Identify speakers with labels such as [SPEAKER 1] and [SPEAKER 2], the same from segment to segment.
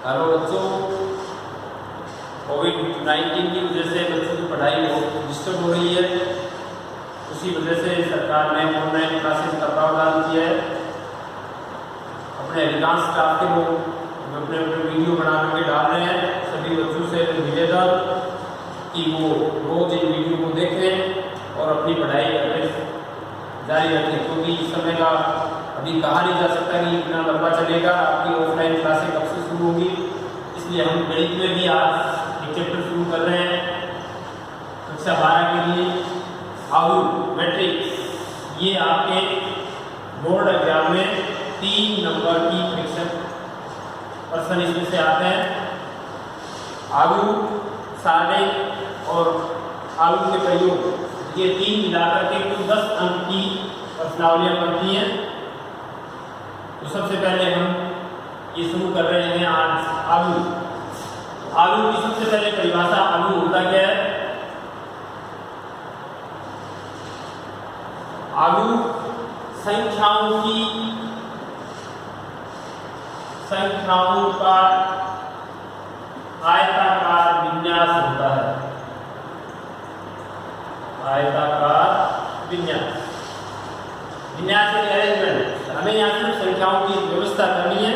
[SPEAKER 1] Hello बच्चों, कोविड-19 की वजह से बच्चों की पढ़ाई बहुत डिस्टर्ब हो रही है। उसी वजह से सरकार ने ऑनलाइन क्लासेस का प्रावधान किया है। अपने अधिकांश स्टाफ के लोग अपने अपने वीडियो बना करके डाल रहे हैं। सभी बच्चों से निवेदन कि वो रोज इन वीडियो को देखें और अपनी पढ़ाई जारी रखें, क्योंकि इस समय का अभी कहा नहीं जा सकता कि इतना लंबा चलेगा। आपकी ऑफलाइन क्लासें कब से शुरू होगी, इसलिए हम गणित में भी आज एक चैप्टर शुरू कर रहे हैं कक्षा 12 के लिए, आयु मैट्रिक्स। ये आपके बोर्ड एग्जाम में 3 नंबर की प्रश्न इसमें से आते हैं। आयु, सारणी और आयु के प्रयोग, ये 3 मिलाकर के कुल 10 अंक की प्रश्नावलियां बनती हैं। तो सबसे पहले हम ये शुरू कर रहे हैं आज आयु। आयु की सबसे पहले परिभाषा, आयु होता क्या है? आयु संख्याओं का आयताकार विन्यास होता है। आयताकार विन्यास यानी अरेंजमेंट। हमें यहाँ सिर्फ संख्याओं की व्यवस्था करनी है।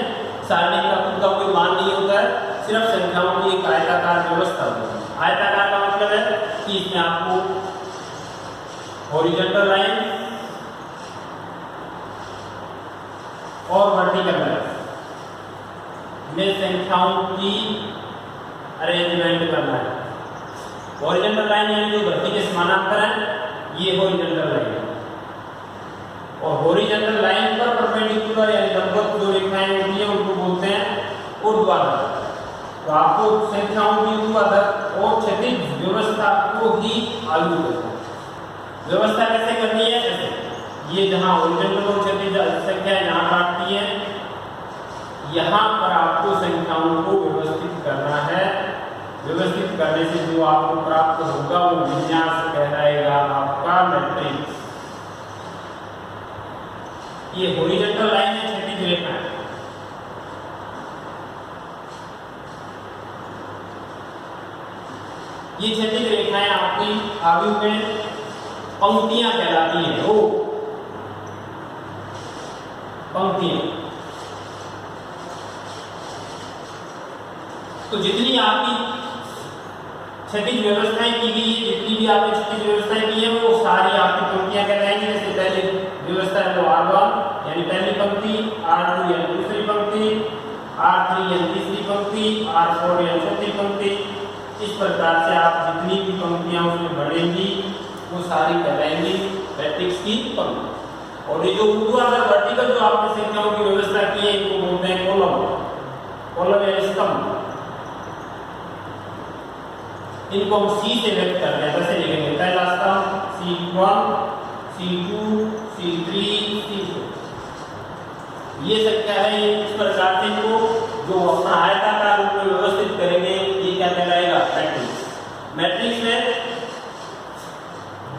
[SPEAKER 1] सारणी का खुद का कोई मान नहीं होता है, सिर्फ संख्याओं की एक आयताकार व्यवस्था होती है। आयताकार का मतलब है कि इसमें आपको हॉरिजॉन्टल लाइन और वर्टिकल लाइन में संख्याओं की अरेंजमेंट करना है। हॉरिजॉन्टल लाइन यानी जो धरती के समानांतर है, ये हॉरिजॉन्टल लाइन है। और हॉरिजॉन्टल लाइन पर परपेंडिकुलर यानी लंबवत जो रेखाएं होती हैं उनको बोलते हैं ऊर्ध्वाधर। तो आपको संख्याओं की ऊर्ध्वाधर और क्षैतिज व्यवस्था को ही आयु कहते हैं। व्यवस्था कैसे करनी है? ऐसे ये जहां हॉरिजॉन्टल और क्षैतिज संख्याएं यहाँ काटती है, यहाँ पर आपको संख्याओं को व्यवस्थित करना है। व्यवस्थित करने से जो आपको प्राप्त होगा वो विन्यास कहलाएगा आपका मैट्रिक्स। ये हॉरिजॉन्टल लाइन है, क्षैतिज रेखा है। ये क्षैतिज रेखाएं आपकी आयु में पंक्तियां कहलाती हैं। वो पंक्तियां, तो जितनी आपकी क्षैतिज व्यवस्थाएं की गई है, जितनी भी आपने क्षैतिज व्यवस्थाएं की है, वो सारी आपकी पंक्तियां कहलाएंगी। जैसे पहले व्यवस्था है वो R1 यानी पहली पंक्ति, R2 यानी दूसरी पंक्ति, R3 यानी तीसरी पंक्ति, R4 यानी चौथी पंक्ति। इस प्रकार से आप जितनी भी पंक्तियां उसमें बढ़ेंगी वो सारी कहलाएंगी मैट्रिक्स की पंक्ति। और ये जो ऊर्ध्वाधर वर्टिकल जो आपने संख्याओं की व्यवस्था की है, इनको बोलते हैं कॉलम। कॉलम यानी स्तंभ। इनको हम C से व्यक्त करते हैं। कैसे लिखेंगे? पहला स्तंभ C1, C2, C3, C4। ये संख्या है। इस प्रकार से इनको जो अपना आयताकार रूप में व्यवस्थित करेंगे, ये क्या कहलाएगा? मैट्रिक्स। मैट्रिक्स में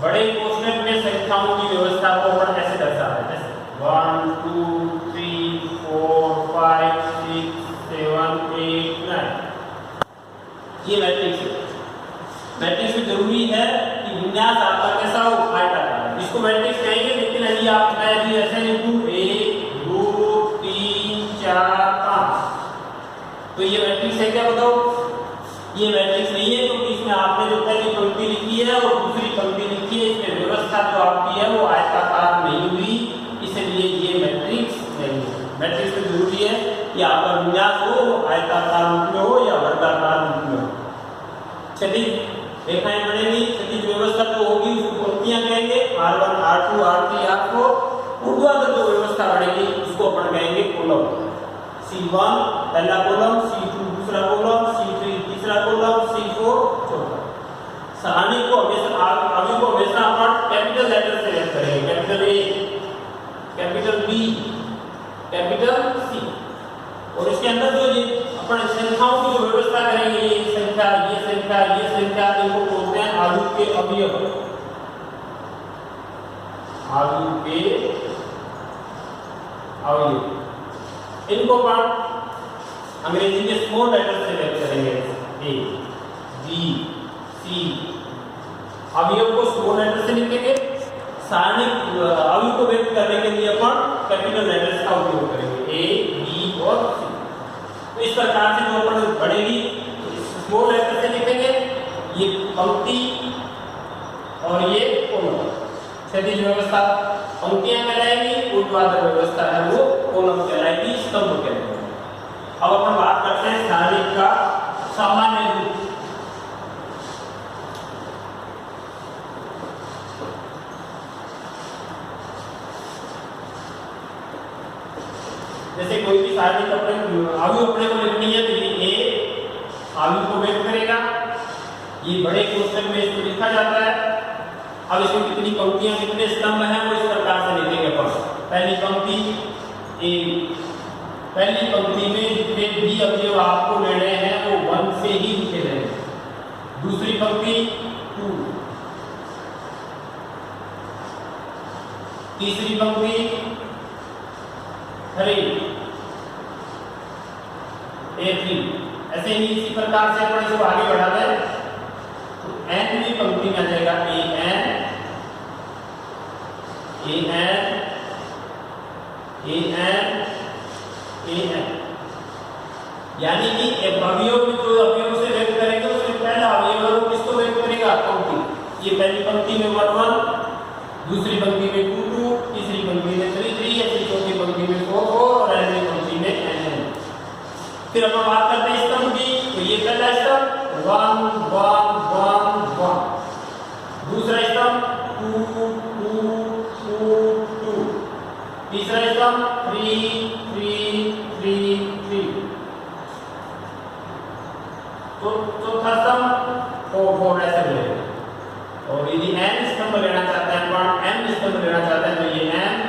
[SPEAKER 1] बड़े कोष्ठक में संख्याओं की व्यवस्था को अपन ऐसे दर्शाते हैं, जैसे 1 2 3 4 5 6 7 8 9। ये मैट्रिक्स है। मैट्रिक्स में जरूरी है कि विन्यास आपका कैसा हो? आयताकार। इसको मैट्रिक्स कहेंगे, लेकिन यदि आप मैं भी ऐसे लिखूं 1 2 3 4 5, तो ये मैट्रिक्स है क्या? बताओ। ये मैट्रिक्स नहीं है, क्योंकि इसमें आपने जो पहली पंक्ति लिखी है और दूसरी पंक्ति लिखी है, इसमें व्यवस्था जो आपकी है वो आयताकार नहीं हुई, इसलिए ये मैट्रिक्स नहीं है। मैट्रिक्स में जरूरी है कि आपका विन्यास हो आयताकार रूप में हो या वर्गाकार रूप में हो। क्षैतिज रेखाएं बनेगी, क्षैतिज व्यवस्था जो होगी उसको पंक्तियां कहेंगे, R1 R2 R3 R4। ऊर्ध्वाधर जो व्यवस्था बढ़ेगी उसको अपन कहेंगे कॉलम। C1 पहला कॉलम, C2 दूसरा कॉलम, C3 तीसरा कॉलम, C4 चौथा। सारणी को हमेशा आयु को हमेशा अपन कैपिटल लेटर से व्यक्त करेंगे। Capital A, capital B, capital C। और इसके अंदर जो ये अपन संख्याओं की जो व्यवस्था करेंगे, ये संख्या, ये संख्या, ये संख्या, इनको बोलते हैं आयु के अवयव। आयु के अवयव इनको अंग्रेजी के स्मॉल लेटर से व्यक्त करेंगे। ए बी सी अवयव को स्मॉल लेटर से लिखेंगे, सारणी अवयव को व्यक्त करने के लिए अपन कैपिटल लेटर्स का उपयोग करेंगे, ए बी और सी। तो इस प्रकार से जो अपन बढ़ेगी स्मॉल लेटर से लिखेंगे, ये पंक्ति और ये कोलम। क्षैतिज व्यवस्था पंक्तियां कहलाएगी, ऊर्ध्वाधर व्यवस्था है वो कोलम कहलाएगी, स्तंभ कहलाएगी। अब अपन बात करते हैं सारणी का सामान्य रूप। जैसे कोई भी सारणी का अवयव अपने को लिखनी है तो ये ए अवयव को व्यक्त करेगा, ये बड़े कोष्ठक में इसको लिखा जाता है। अब इसमें कितनी पंक्तियां कितने स्तंभ हैं वो इस प्रकार से लिखेंगे अपन। पहली पंक्ति ए, पहली पंक्ति में जितने भी अवयव आपको लेने हैं वो 1 से ही लिखे जाएंगे। दूसरी पंक्ति 2, तीसरी पंक्ति 3, A3, ऐसे ही इसी प्रकार से अपन इसको आगे बढ़ा दें तो nवीं पंक्ति में आ जाएगा AN, AN, AN, AN। यानी कि अवयव में जो अवयव से व्यक्त करेंगे उसमें पहला अवयव किसको व्यक्त करेगा? पंक्ति। ये पहली पंक्ति में 1 1, दूसरी पंक्ति में 2 2, तीसरी पंक्ति में 3 3, ऐसी चौथी पंक्ति में 4 4 और ऐसी पंक्ति में n। फिर अपन बात करते हैं स्तंभ की, तो ये पहला स्तंभ 1 1 1 1, दूसरा स्तंभ 2 2 2 2, तीसरा स्तंभ 3 3 3 3, तो चौथा स्तंभ 4 4, ऐसे मिलेगा। और यदि n स्तंभ लेना चाहते हैं अपन, n स्तंभ लेना चाहते हैं तो ये n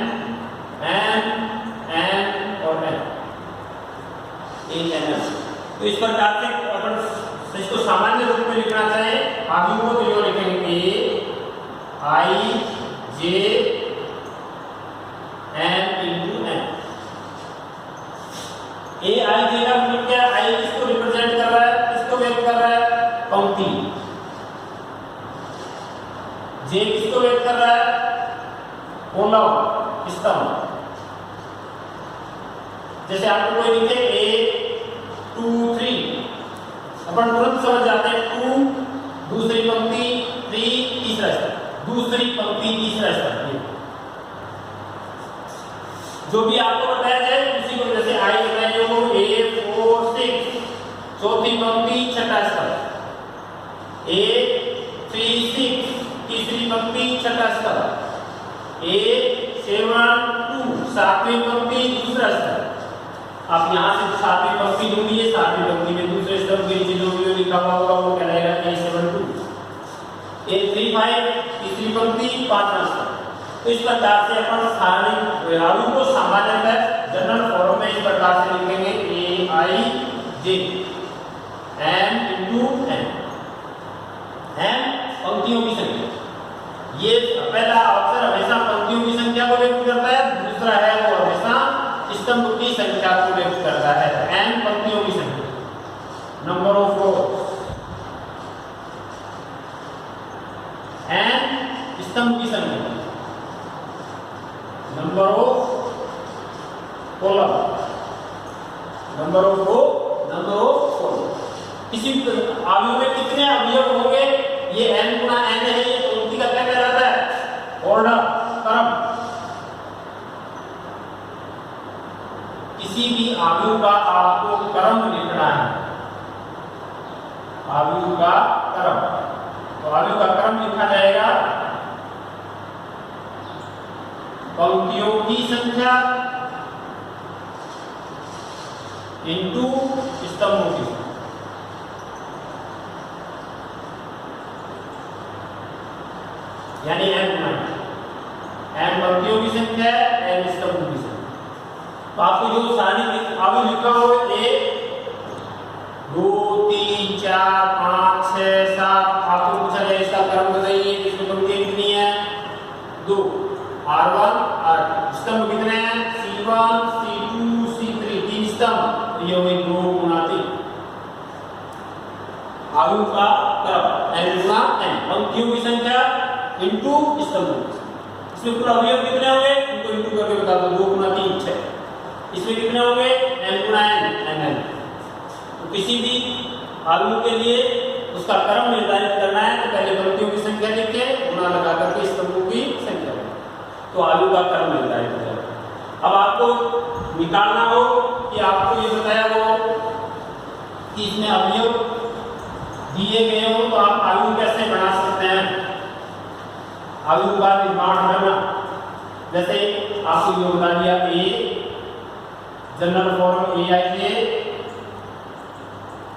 [SPEAKER 1] n और n, तो इस प्रकार से अपन इसको सामान्य रूप में लिखना चाहे आगे को तो यो लिखेंगे A I J N into N। A I J का मतलब क्या? I किसको रिप्रेजेंट कर रहा है, किसको व्यक्त कर रहा है? पंक्ति। J किसको व्यक्त कर रहा है? कोलम, स्तंभ। जैसे आपको कोई लिखे A 2 3, अपन तुरंत समझ जाते हैं 2, दूसरी पंक्ति 3, तीसरा स्तंभ, दूसरी पंक्ति तीसरा स्तंभ। जो भी आपको बताया जाए उसी को, जैसे आई बताइए वो A 4 6, चौथी पंक्ति छठा स्तंभ, A 3 6, तीसरी पंक्ति छठा स्तंभ, A 7 2, सातवीं पंक्ति दूसरा स्तंभ। आप यहाँ से सातवीं पंक्ति ढूंढिए, सातवीं पंक्ति में दूसरे स्तंभ के नीचे जो भी लिखा हुआ होगा वो कहलाएगा A7 2, A3 5, तीसरी पंक्ति पांचवा स्तंभ। तो इस प्रकार से अपन सारणी अवयव को सामान्यतः जनरल फॉर्म में इस प्रकार से लिखेंगे A I J N into N। N पंक्तियों की संख्या, ये पहला अक्षर हमेशा पंक्तियों की संख्या को व्यक्त करता है, दूसरा है वो हमेशा स्तंभ की संख्या को व्यक्त करता है। n पंक्तियों की संख्या, नंबर ऑफ रोज, n स्तंभ की संख्या, number of column, number of row, number of column. किसी अवयव में कितने अवयव होंगे, ये n गुना n है, ये पंक्ति का क्या कहलाता है? ऑर्डर, क्रम। किसी भी अवयव का आपको क्रम लिखना है, अवयव का क्रम, तो अवयव का क्रम लिखा जाएगा पंक्तियों की संख्या इंटू स्तंभों की संख्या। यानी n पंक्तियों की संख्या है, n स्तंभों की संख्या। तो आपको जो सारणी अवयव लिखा हो 1 2 3 4 5 6 7, आपको पूछा जाए इसका क्रम बताइए, इसमें पंक्तियां कितनी है? 2, R1 R2, स्तंभ कितने हैं? C1 C2 C3, 3 स्तंभ, ये हो गई 2 गुना 3 आयु का क्रम n गुना n, पंक्तियों की संख्या इनटू स्तंभों। इसमें कुल अवयव कितने होंगे इनको इनटू करके बता दो। 2 गुना 3 6। इसमें कितने होंगे n गुना n nn। तो किसी भी आयु के लिए उसका क्रम निर्धारित करना है तो पहले पंक्तियों की संख्या लिख के गुना लगा करके स्तंभों की संख्या तो आयु का क्रम निर्धारित हो जाएगा। अब आपको निकालना हो कि आपको ये बताया हो कि इसमें अवयव दिए गए हो तो आप आयु कैसे बना सकते हैं, आयु का निर्माण करना। जैसे आपको ये बता दिया ए जनरल फॉर्म ए आई ए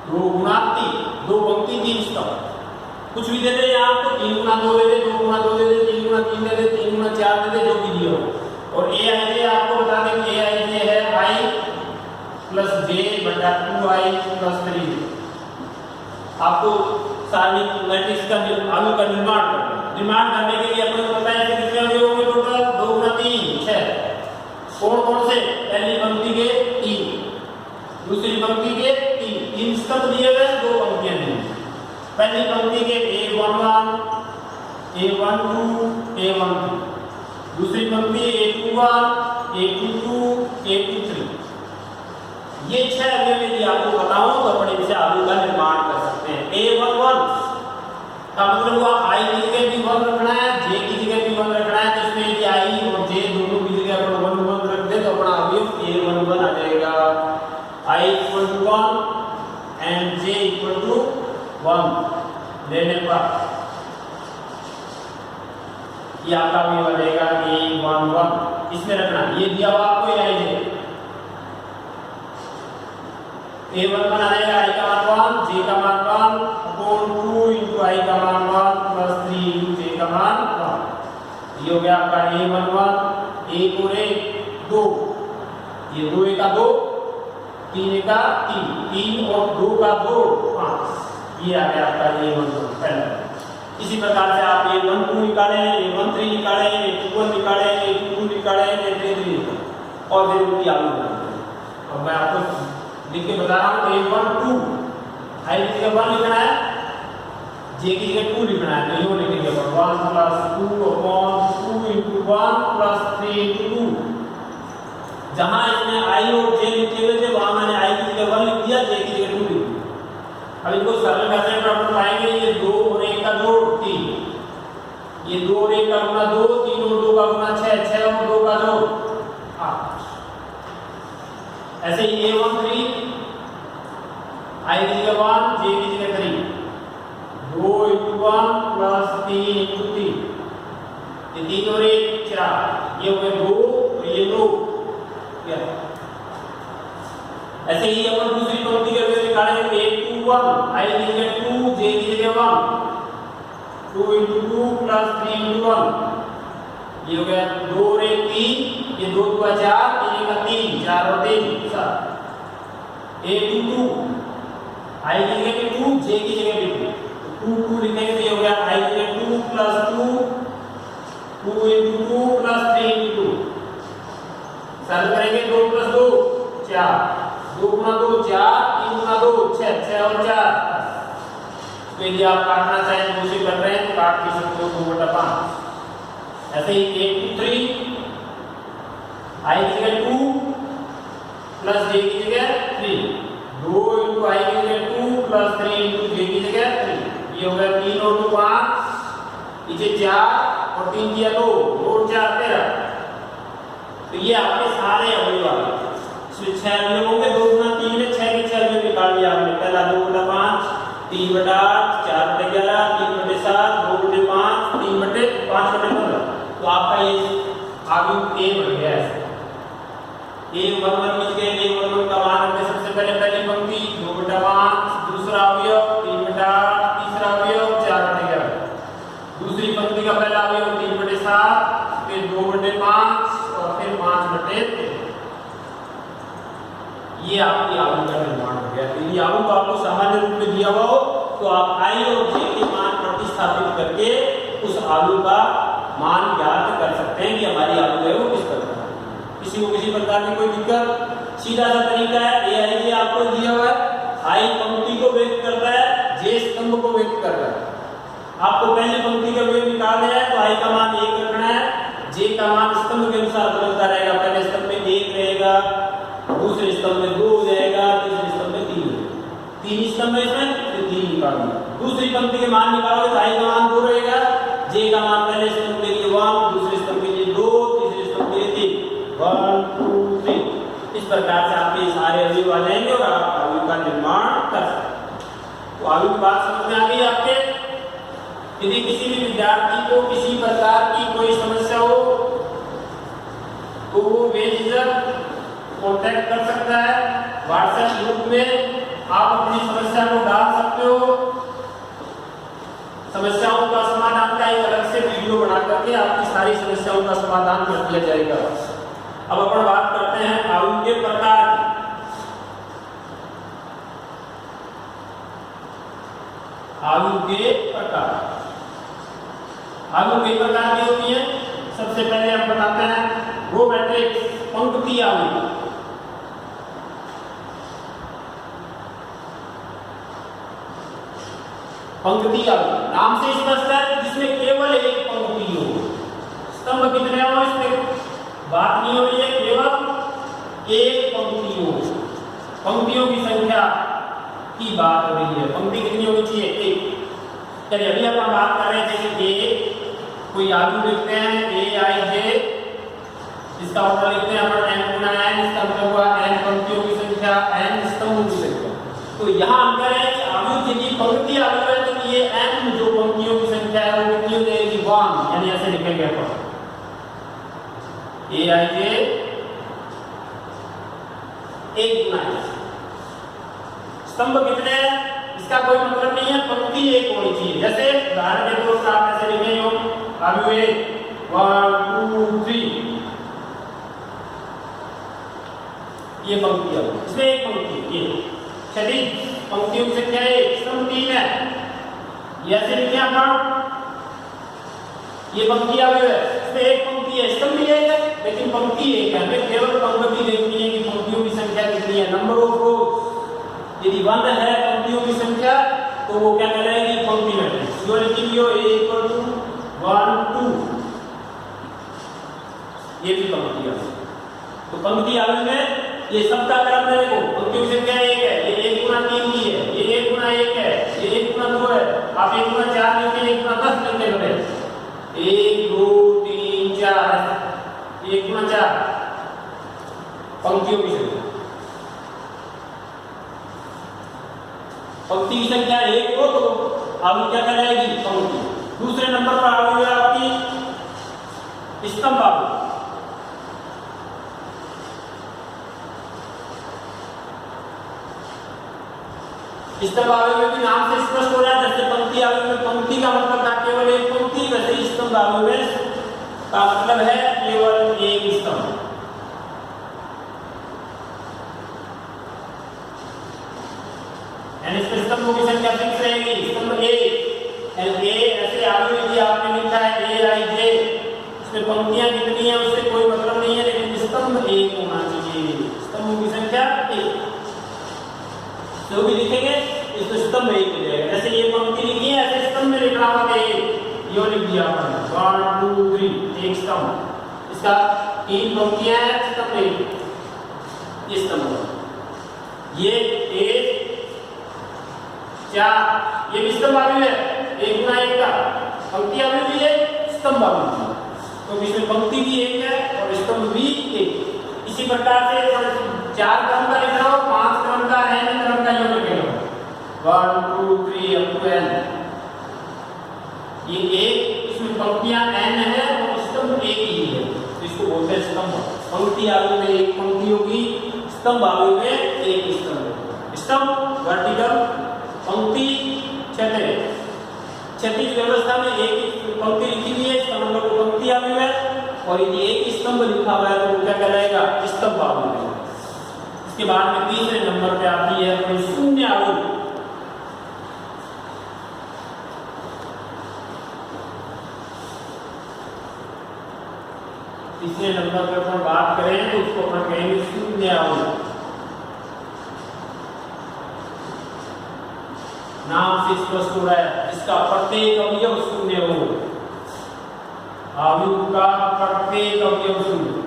[SPEAKER 1] 2 गुना 3, 2 पंक्ति 3 स्तंभ। कुछ भी दे दे यहाँ आपको 3 गुना 2 दे दे, 2 गुना 2 दे दे, 3 गुना 3 दे दे, 3 गुना 4 दे दे, जो भी दिया हो। और ए आई जे आपको बता दें कि ए आई जे है आई प्लस जे बटा 2i प्लस 3। आपको सारणी मैट्रिक्स का आयु का निर्माण करने के लिए अपन को बताया कि कितने अवयव होंगे टोटल 2 गुना 3 6। कौन कौन से, पहली पंक्ति के 3, दूसरी पंक्ति के 3 स्तंभ दिए गए, 2 पंक्तियां दी। पहली पंक्ति के A11 A12 A13, दूसरी पंक्ति A21 A22 A23। ये 6 अवयव यदि आपको बताऊं तो अपन इनसे आयु का निर्माण कर सकते हैं। A11 का मतलब हुआ i की जगह भी 1 रखना है, j की जगह भी 1 रखना है। तो इसमें यदि i और j दोनों की जगह अपन 1 1 रख दे तो अपना अवयव A11 आ जाएगा। i = 1 and j = 1 लेने पर ये आपका अवयव आ जाएगा A11। इसमें रखना ये दिया हुआ आपको i j A11 आ जाएगा i का मान 1, j का मान 1 अपॉन 2 into i का मान 1 प्लस 3 into j का मान 1। ये हो गया आपका A11। 1 और 1 2, ये 2 1 का 2, 3 1 का 3, 3 और 2 का 2 5। ये आ गया आपका A11 पहला। इसी प्रकार से आप A12 निकालें, A13 निकालें, A21 निकालें, A22 निकालें, A33 निकालें और फिर उनकी आयु निकालें। अब मैं आपको लिख के बता रहा हूँ A12 i की जगह 1 लिखना है, j की जगह 2 लिखना है। तो ये लिखेंगे 1 plus 2 upon 2 into 1 plus 3 into 2। जहां इसमें i और j लिखे हुए थे वहां मैंने i की जगह 1 लिख दिया, j की जगह 2 लिख दिया। अब इनको सरल करने पर अपन पाएंगे ये 2 और 1 का जोड़ 3, ये 2 और 1 का गुना 2, 3 और 2 का गुना 6, 6 और 2 का जोड़ 8। ऐसे ही A13 i की जगह 1 j की जगह 3, 2 into 1 प्लस 3 into 3, ये 3 और 1 4, ये हो गए 2 और ये 2। ऐसे ही अपन दूसरी पंक्ति के लिए निकालेंगे A21 i की जगह 2 j की जगह 1, 2 into 2 प्लस 3 into 1। ये हो गया 2 और 1 3, ये 2 2 4, 3 का 3, 4 और 3 7। A22 i की जगह 2 j की जगह भी 2 2 लिखेंगे तो ये हो गया i की जगह 2 प्लस 2 2 into 2 प्लस 3 into 2। सरल करेंगे 2 प्लस 2 4, 2 गुना 2 4, 3 गुना 2 6, 6 और 4। तो यदि आप काटना चाहें तो उसे कर रहे हैं तो काट भी सकते हो 2/5। ऐसे ही A23 i की जगह 2 प्लस j की जगह 3, 2 into i की जगह 2 प्लस 3 into j की जगह 3। ये हो गया 3 और 2 5, इसे 4 और 3 दिया 2, 2 और 4 13। तो ये आपके सारे अवयव आ गए। इसमें 6 अवयव होंगे, 2 गुना 3 में 6 के 6 अवयव निकाल लिया आपने। पहला 2/5, 3/8, 4/11, 3/7, 2/5, 3/5/15। तो आपका ये आयु A बन गया है। A11 मिल गए। A11 का मान हमने सबसे पहले पहली पंक्ति 2/5, दूसरा अवयव 3/8, तीसरा अवयव 4/11, दूसरी पंक्ति का पहला अवयव 3/7, फिर 2/5 और फिर 5/13। ये आपकी आयु का निर्माण हो गया। यदि आयु को आपको सामान्य रूप में दिया हुआ हो तो आप i और j के मान प्रतिस्थापित करके उस आयु का मान ज्ञात कर सकते हैं कि हमारी आयु है वो किस प्रकार। किसी को किसी प्रकार की कोई दिक्कत, सीधा सा तरीका है। ai जे आपको दिया हुआ है, आई पंक्ति को व्यक्त करता है, जे स्तंभ को व्यक्त करता है। आपको पहली पंक्ति का वेग निकालना है तो आई का मान 1 रखना है, जे का मान स्तंभ के अनुसार बदलता रहेगा। पहले स्तंभ में 1 रहेगा, दूसरे स्तंभ में 2 हो जाएगा, तीसरे स्तंभ में 3 हो जाएगा। 3 स्तंभ है इसमें, तो 3 निकालना। दूसरी पंक्ति के मान निकालोगे तो आई का मान 2 रहेगा, जे का मान पहले स्तंभ के लिए 1, दूसरे स्तंभ के लिए 2, तीसरे स्तंभ के लिए 3, 1 2 3। इस प्रकार से आपके सारे अवयव आ जाएंगे और आप अवयव का निर्माण कर सकते हैं। तो अवयव की बात समझ में आ गई आपके। यदि किसी भी विद्यार्थी को किसी प्रकार की कोई समस्या हो तो वो बेझिझक कांटेक्ट कर सकता है। व्हाट्सएप ग्रुप में आप अपनी समस्या को डाल सकते हो। समस्याओं का समाधान का एक अलग से वीडियो बना करके आपकी सारी समस्याओं का समाधान कर दिया जाएगा। अब अपन बात करते हैं अवयव के प्रकार की। अवयव के प्रकार, अवयव कई प्रकार की होती है। सबसे पहले हम बताते हैं रो मैट्रिक्स, पंक्ति अवयव। पंक्ति अवयव नाम से स्पष्ट है, जिसमें केवल एक पंक्ति हो। स्तंभ कितने हो इसमें बात नहीं हो रही है, केवल एक पंक्ति हो। पंक्तियों की संख्या की बात हो रही है। पंक्ति कितनी होनी चाहिए? एक। चलिए अभी हम बात कर रहे थे कि ए कोई अवयव लिखते हैं ए आई जे, इसका मतलब लिखते हैं अपन n गुना n, इसका मतलब हुआ n पंक्तियों की संख्या, n स्तंभों की संख्या। तो यहाँ हम कह रहे हैं कि अवयव यदि पंक्ति अवयव है तो ये n जो पंक्तियों की संख्या है वो कितनी हो जाएगी? 1, यानी ऐसे लिखेंगे अपन ए आई जे 1 गुना n। स्तंभ कितने हैं इसका कोई मतलब नहीं है, पंक्ति एक होनी चाहिए। जैसे उदाहरण के तौर पर आप ऐसे लिखेंगे अवयव 1 2 3, ये पंक्ति है, इसमें एक पंक्ति, ये क्षैतिज पंक्तियों की संख्या 1, स्तंभ 3 है। ये ऐसे लिखे अपन, ये पंक्ति अवयव है, इसमें एक पंक्ति है, स्तंभ भी एक है, लेकिन पंक्ति एक है। हमें केवल पंक्ति देखनी है कि पंक्तियों की संख्या कितनी है, नंबर ऑफ रोज। यदि 1 है पंक्तियों की संख्या तो वो क्या कहलाएगी? पंक्ति मैट्रिक्स। जो लिखी हुई हो a = 1 2, ये भी पंक्ति है। तो पंक्ति अवयव में ये सबका क्रम है, देखो पंक्तियों की संख्या 1 है, ये 1 गुना 3 की है, ये 1 गुना 1 है, ये 1 गुना 2 है। आप 1 गुना 4 लिखते, 1 गुना 10 लिखते बने, 1 2 3 4, 1 गुना 4 पंक्तियों की संख्या। पंक्ति की संख्या 1 हो तो अवयव क्या कहलाएगी? पंक्ति। दूसरे नंबर पर अवयव है आपकी स्तंभ अवयव। स्तंभ अवयव में भी नाम से स्पष्ट हो रहा है। जैसे पंक्ति अवयव में पंक्ति का मतलब था केवल एक पंक्ति, वैसे स्तंभ अवयव में का मतलब है केवल एक स्तंभ। यानी स्तंभों की संख्या फिक्स रहेगी। स्तंभ ए ऐसे अवयव यदि आपने लिखा है ए आई जे, इसमें पंक्तियां कितनी है उससे कोई मतलब नहीं है, लेकिन स्तंभ एक होना चाहिए। स्तंभों की संख्या 1 जो भी लिखेंगे इसमें स्तंभ 1 हो जाएगा। जैसे ये पंक्ति लिखी है ऐसे स्तंभ में लिखना होगा कि यो लिख दिया आपने 1 2 3, एक स्तंभ। इसका 3 पंक्तियां हैं, स्तंभ 1, ये स्तंभ। ये 1 4, ये भी स्तंभ अवयव है, 1 गुना 1 का पंक्ति अवयव भी है, स्तंभ अवयव भी है। तो इसमें पंक्ति भी 1 है और स्तंभ भी 1। इसी प्रकार से 4 क्रम का लिखना हो, 5 क्रम का, n क्रम का योग लिखेगा 1 2 3 up to n। ये 1, इसमें पंक्तियां n है और स्तंभ 1 ही है, इसको बोलते हैं स्तंभ। पंक्ति अवयव में 1 पंक्ति होगी, स्तंभ अवयव में 1 स्तंभ। स्तंभ वर्टिकल, पंक्ति क्षैतिज। क्षैतिज व्यवस्था में एक पंक्ति लिखी हुई है, इसका मतलब पंक्ति अवयव है, और यदि एक स्तंभ लिखा हुआ है तो वो क्या कहलाएगा? स्तंभ अवयव। इसके बाद में तीसरे नंबर पे आती है अपनी शून्य अवयव। तीसरे नंबर पर अपन बात करें तो उसको अपन कहेंगे शून्य अवयव। नाम से स्पष्ट हो रहा है, इसका प्रत्येक अवयव शून्य हो, आयु का प्रत्येक अवयव शून्य।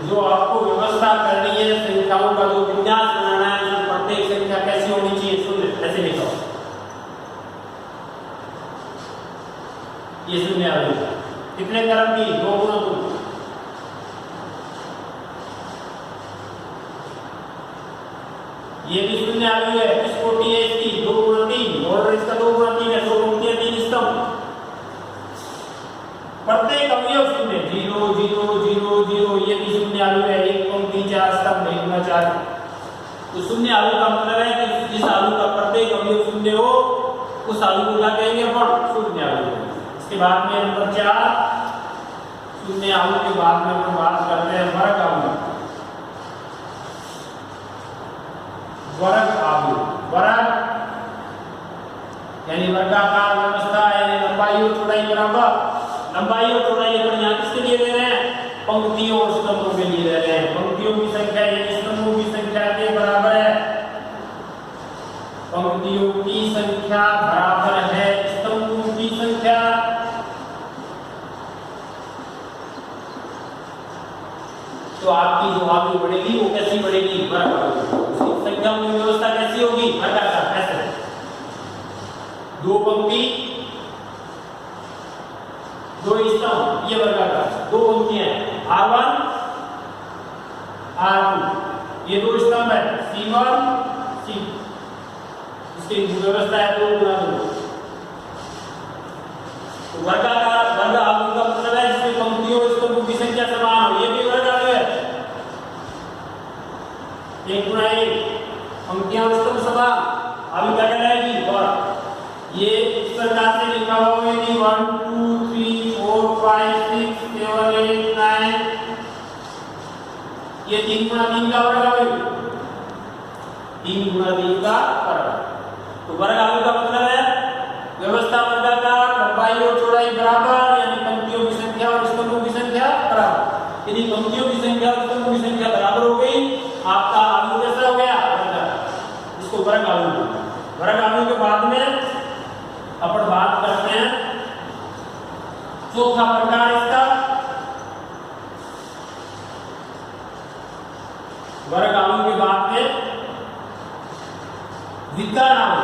[SPEAKER 1] जो आपको व्यवस्था करनी है संख्याओं का, जो विन्यास बनाना है, तो प्रत्येक संख्या कैसी होनी चाहिए, शून्य। ऐसे लिखो, ये शून्य आ गई। कितने तरफ की, 2 गुना 2। ये भी शून्य आ गई है। किस कोटि है इसकी, 2 गुना 3, और इसका 2 गुना 3 है, 2 पंक्तियां 3 स्तंभ। प्रत्येक अवयव शून्य, 0 0 0 0, ये भी शून्य आलू है, 1 पंक्ति 4 स्तंभ, 1 गुना 4। तो शून्य आलू का मतलब है कि जिस आलू का प्रत्येक अवयव शून्य हो उस आलू को क्या कहेंगे अपन, शून्य आलू। इसके बाद में नंबर 4, शून्य आलू के बाद में हम बात करते हैं वर्ग आलू। वर्ग आलू, वर्ग यानी वर्गाकार व्यवस्था, यानी लंबाई और चौड़ाई बराबर। लंबाई और चौड़ाई अपन यहाँ किसके लिए ले रहे हैं, पंक्तियों और स्तंभों के लिए ले रहे हैं। पंक्तियों की संख्या यानी स्तंभों की संख्या के बराबर है, पंक्तियों की संख्या बराबर है स्तंभों की संख्या। तो आपकी जो आयु बढ़ेगी वो कैसी बढ़ेगी, वर्गाकार। संख्याओं की व्यवस्था कैसी होगी, वर्गाकार। ऐसे 2 पंक्ति 2 स्तंभ, ये वर्गाकार। 2 पंक्तियां R1 R2, ये 2 स्तंभ है, C1 C। इसकी व्यवस्था है 2 गुना 2। तो वर्गाकार वर्ग आलू का मतलब है जिसमें पंक्तियों और स्तंभों की संख्या समान हो, ये भी वर्ग आलू है। 1 गुना 1, पंक्तियां और स्तंभ समान, आलू क्या कहलाएगी, वर्ग। ये इस प्रकार से लिखा हुआ है कि 1 2 3 4 5 6 7 8 9, ये 3 गुना 3 का वर्ग आ गया, 3 गुना 3 का वर्ग। तो वर्ग आलू का मतलब है व्यवस्था वर्गाकार, लंबाई और चौड़ाई बराबर, यानी पंक्तियों की संख्या और स्तंभों की संख्या बराबर। यदि पंक्तियों की संख्या और स्तंभों की संख्या बराबर हो गई, आपका आलू कैसा हो गया, इसको वर्ग आलू। वर्ग आलू के बाद में अपन बात करते हैं चौथा प्रकार इसका, वर्ग आलू के बाद में विकर्ण आलू।